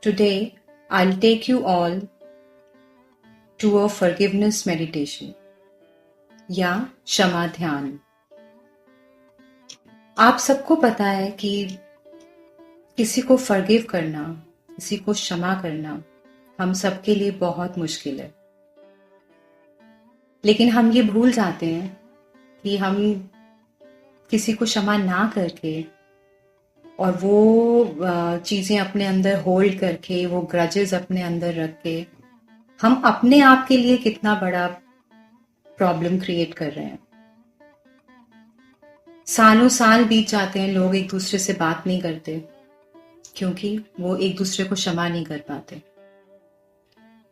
Today, I'll take you all to a forgiveness meditation या क्षमा ध्यान। आप सबको पता है कि किसी को फॉरगिव करना, किसी को क्षमा करना हम सबके लिए बहुत मुश्किल है। लेकिन हम ये भूल जाते हैं कि हम किसी को क्षमा ना करके और वो चीज़ें अपने अंदर होल्ड करके, वो ग्रजेस अपने अंदर रख के हम अपने आप के लिए कितना बड़ा प्रॉब्लम क्रिएट कर रहे हैं। सालों साल बीत जाते हैं, लोग एक दूसरे से बात नहीं करते क्योंकि वो एक दूसरे को क्षमा नहीं कर पाते।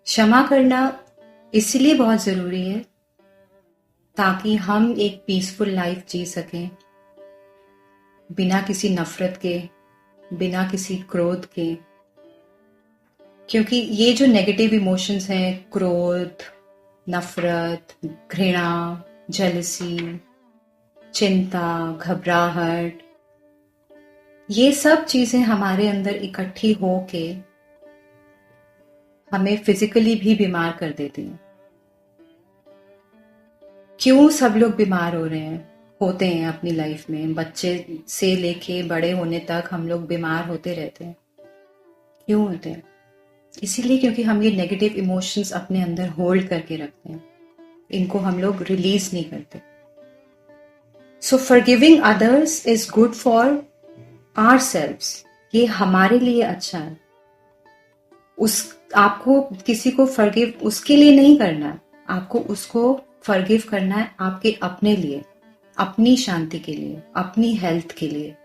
क्षमा करना इसलिए बहुत ज़रूरी है ताकि हम एक पीसफुल लाइफ जी सकें, बिना किसी नफरत के, बिना किसी क्रोध के। क्योंकि ये जो नेगेटिव इमोशंस हैं, क्रोध, नफरत, घृणा, जेलसी, चिंता, घबराहट, ये सब चीजें हमारे अंदर इकट्ठी होके हमें फिजिकली भी बीमार कर देती हैं। क्यों सब लोग बीमार हो रहे हैं, होते हैं अपनी लाइफ में? बच्चे से लेके बड़े होने तक हम लोग बीमार होते रहते हैं। क्यों होते हैं? इसीलिए क्योंकि हम ये नेगेटिव इमोशंस अपने अंदर होल्ड करके रखते हैं, इनको हम लोग रिलीज नहीं करते। So forgiving others is good for ourselves. ये हमारे लिए अच्छा है। आपको किसी को फॉरगिव उसके लिए नहीं करना है, आपको उसको फॉरगिव करना है आपके अपने लिए, अपनी शांति के लिए, अपनी हेल्थ के लिए।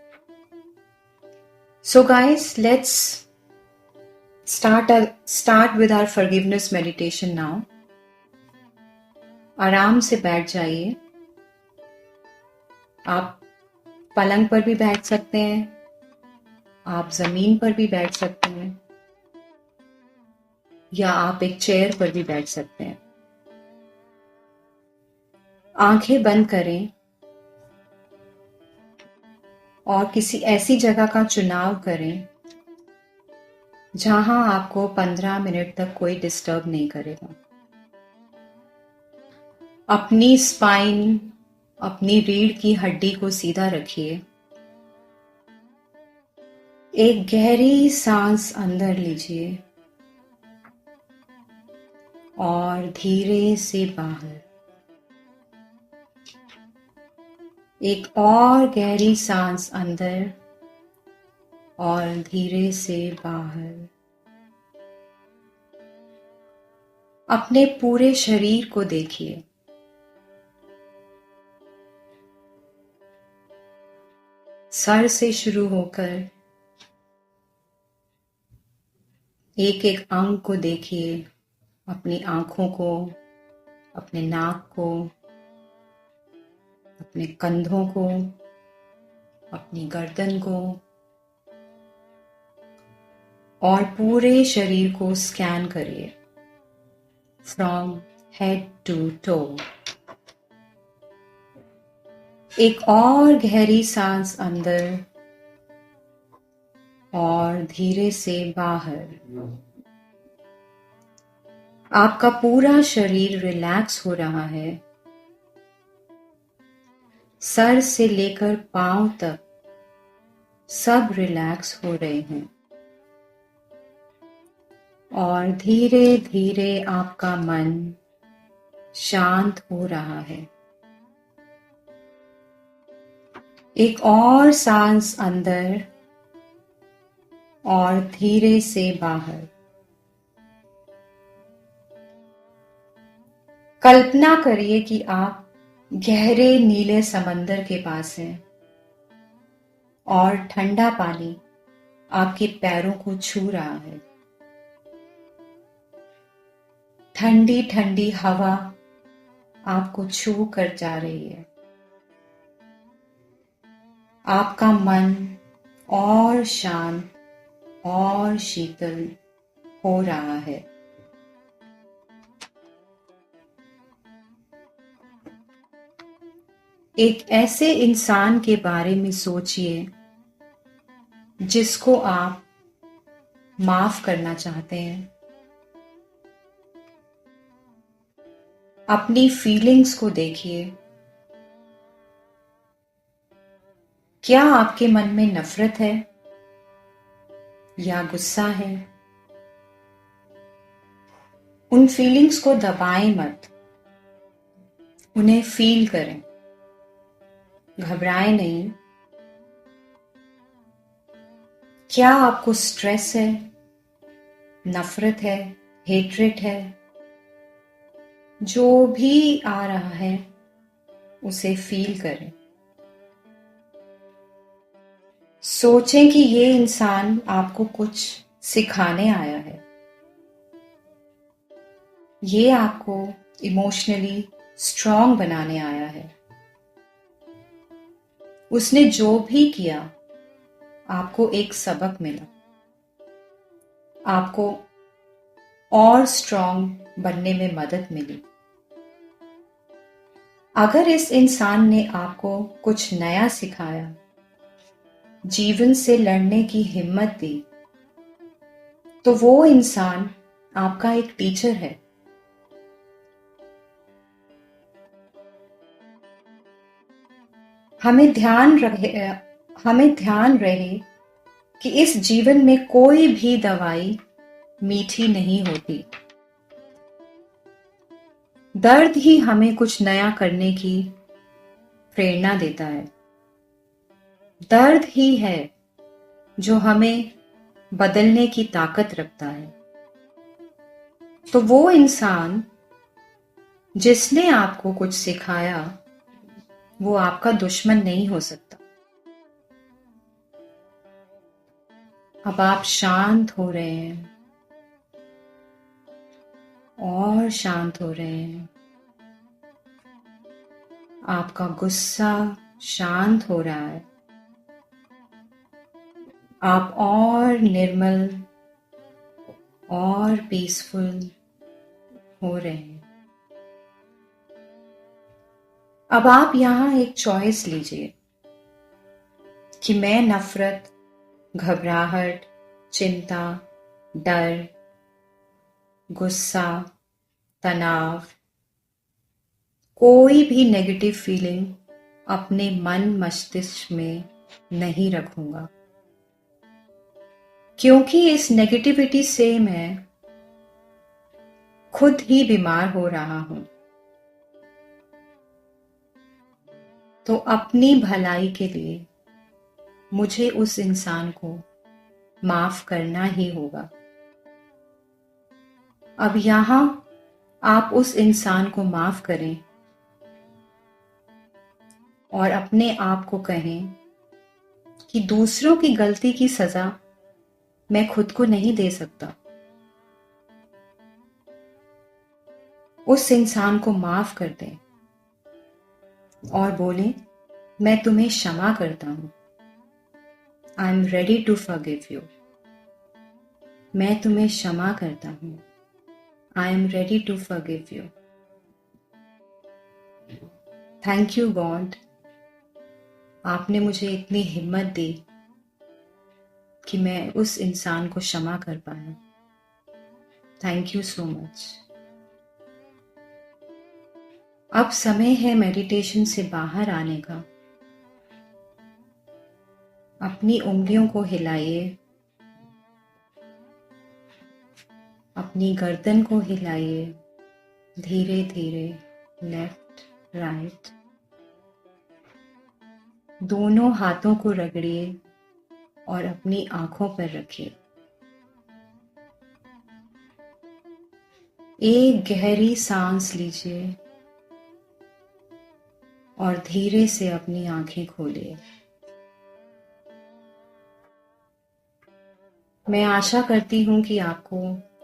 So guys, let's start with our forgiveness meditation now. आराम से बैठ जाइए। आप पलंग पर भी बैठ सकते हैं, आप जमीन पर भी बैठ सकते हैं, या आप एक चेयर पर भी बैठ सकते हैं। आंखें बंद करें और किसी ऐसी जगह का चुनाव करें जहां आपको 15 मिनट तक कोई डिस्टर्ब नहीं करेगा। अपनी स्पाइन, अपनी रीढ़ की हड्डी को सीधा रखिए। एक गहरी सांस अंदर लीजिए और धीरे से बाहर। एक और गहरी सांस अंदर और धीरे से बाहर। अपने पूरे शरीर को देखिए। सर से शुरू होकर एक एक अंग को देखिए, अपनी आंखों को, अपने नाक को, अपने कंधों को, अपनी गर्दन को, और पूरे शरीर को स्कैन करिए फ्रॉम हेड टू टो। एक और गहरी सांस अंदर और धीरे से बाहर। आपका पूरा शरीर रिलैक्स हो रहा है। सर से लेकर पांव तक सब रिलैक्स हो रहे हैं और धीरे धीरे आपका मन शांत हो रहा है। एक और सांस अंदर और धीरे से बाहर। कल्पना करिए कि आप गहरे नीले समंदर के पास हैं और ठंडा पानी आपके पैरों को छू रहा है। ठंडी ठंडी हवा आपको छू कर जा रही है। आपका मन और शांत और शीतल हो रहा है। एक ऐसे इंसान के बारे में सोचिए जिसको आप माफ करना चाहते हैं, अपनी फीलिंग्स को देखिए। क्या आपके मन में नफरत है या गुस्सा है? उन फीलिंग्स को दबाएं मत, उन्हें फील करें, घबराएं नहीं। क्या आपको स्ट्रेस है, नफरत है, हेट्रेट है? जो भी आ रहा है उसे फील करें। सोचें कि ये इंसान आपको कुछ सिखाने आया है। ये आपको इमोशनली स्ट्रांग बनाने आया है। उसने जो भी किया, आपको एक सबक मिला, आपको और स्ट्रांग बनने में मदद मिली। अगर इस इंसान ने आपको कुछ नया सिखाया, जीवन से लड़ने की हिम्मत दी, तो वो इंसान आपका एक टीचर है। हमें ध्यान रहे कि इस जीवन में कोई भी दवाई मीठी नहीं होती। दर्द ही हमें कुछ नया करने की प्रेरणा देता है। दर्द ही है जो हमें बदलने की ताकत रखता है। तो वो इंसान जिसने आपको कुछ सिखाया, वो आपका दुश्मन नहीं हो सकता। अब आप शांत हो रहे हैं और शांत हो रहे हैं। आपका गुस्सा शांत हो रहा है। आप और निर्मल और पीसफुल हो रहे हैं। अब आप यहां एक चॉइस लीजिए कि मैं नफरत, घबराहट, चिंता, डर, गुस्सा, तनाव, कोई भी नेगेटिव फीलिंग अपने मन मस्तिष्क में नहीं रखूंगा, क्योंकि इस नेगेटिविटी से मैं खुद ही बीमार हो रहा हूं। तो अपनी भलाई के लिए मुझे उस इंसान को माफ करना ही होगा। अब यहां आप उस इंसान को माफ करें और अपने आप को कहें कि दूसरों की गलती की सजा मैं खुद को नहीं दे सकता। उस इंसान को माफ कर दें और बोलें, मैं तुम्हें क्षमा करता हूं। I am ready to forgive you. मैं तुम्हें क्षमा करता हूं। I am ready to forgive you. Thank you God, आपने मुझे इतनी हिम्मत दी कि मैं उस इंसान को क्षमा कर पाया। Thank you so much. अब समय है मेडिटेशन से बाहर आने का। अपनी उंगलियों को हिलाइए, अपनी गर्दन को हिलाइए, धीरे धीरे लेफ्ट राइट। दोनों हाथों को रगड़िए और अपनी आंखों पर रखिए। एक गहरी सांस लीजिए और धीरे से अपनी आंखें खोलिए। मैं आशा करती हूं कि आपको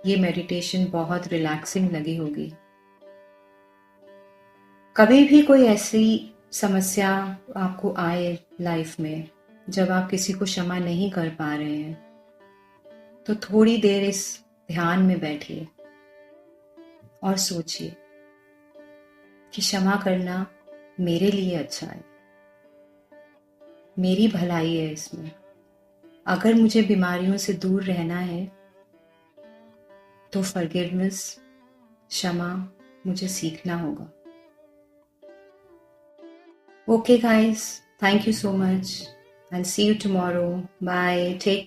ये मेडिटेशन बहुत रिलैक्सिंग लगी होगी। कभी भी कोई ऐसी समस्या आपको आए लाइफ में जब आप किसी को क्षमा नहीं कर पा रहे हैं, तो थोड़ी देर इस ध्यान में बैठिए और सोचिए कि क्षमा करना मेरे लिए अच्छा है, मेरी भलाई है इसमें। अगर मुझे बीमारियों से दूर रहना है तो फॉरगिवनेस, क्षमा मुझे सीखना होगा। Okay, guys, thank you so much. I'll see you tomorrow. Bye. Take